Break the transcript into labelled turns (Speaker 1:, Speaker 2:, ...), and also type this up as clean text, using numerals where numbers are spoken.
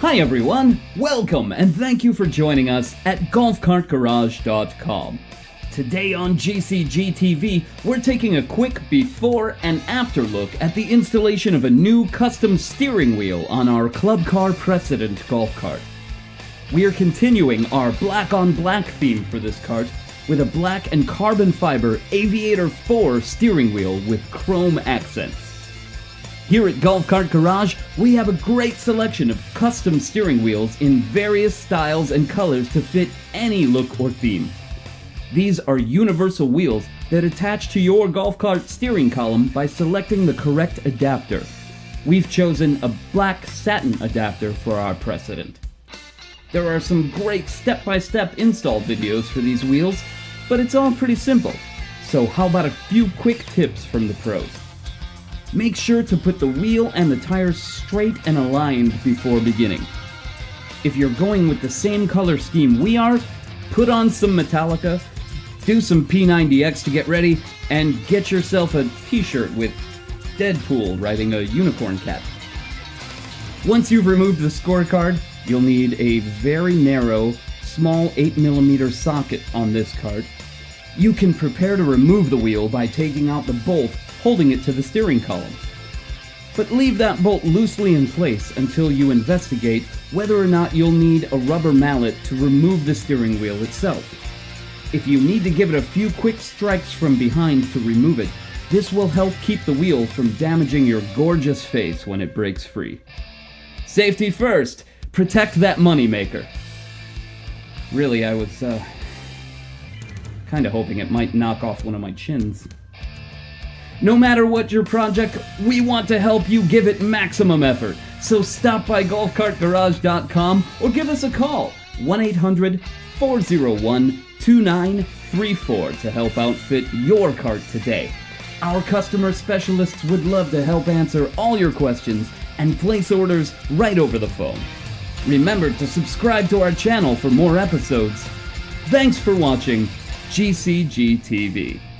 Speaker 1: Hi everyone, welcome and thank you for joining us at golfcartgarage.com. Today on GCGTV, we're taking a quick before and after look at the installation of a new custom steering wheel on our Club Car Precedent golf cart. We are continuing our black on black theme for this cart with a black and carbon fiber Aviator 4 steering wheel with chrome accents. Here at Golf Cart Garage, we have a great selection of custom steering wheels in various styles and colors to fit any look or theme. These are universal wheels that attach to your golf cart steering column by selecting the correct adapter. We've chosen a black satin adapter for our Precedent. There are some great step-by-step install videos for these wheels, but it's all pretty simple. So how about a few quick tips from the pros? Make sure to put the wheel and the tires straight and aligned before beginning. If you're going with the same color scheme we are, put on some Metallica, do some P90X to get ready, and get yourself a t-shirt with Deadpool riding a unicorn cat. Once you've removed the scorecard, you'll need a very narrow, small 8mm socket on this cart. You can prepare to remove the wheel by taking out the bolt holding it to the steering column. But leave that bolt loosely in place until you investigate whether or not you'll need a rubber mallet to remove the steering wheel itself. If you need to give it a few quick strikes from behind to remove it, this will help keep the wheel from damaging your gorgeous face when it breaks free. Safety first! Protect that moneymaker. Really, I was kinda hoping it might knock off one of my chins. No matter what your project, we want to help you give it maximum effort. So stop by golfcartgarage.com or give us a call, 1-800-401-2934 to help outfit your cart today. Our customer specialists would love to help answer all your questions and place orders right over the phone. Remember to subscribe to our channel for more episodes. Thanks for watching GCGTV.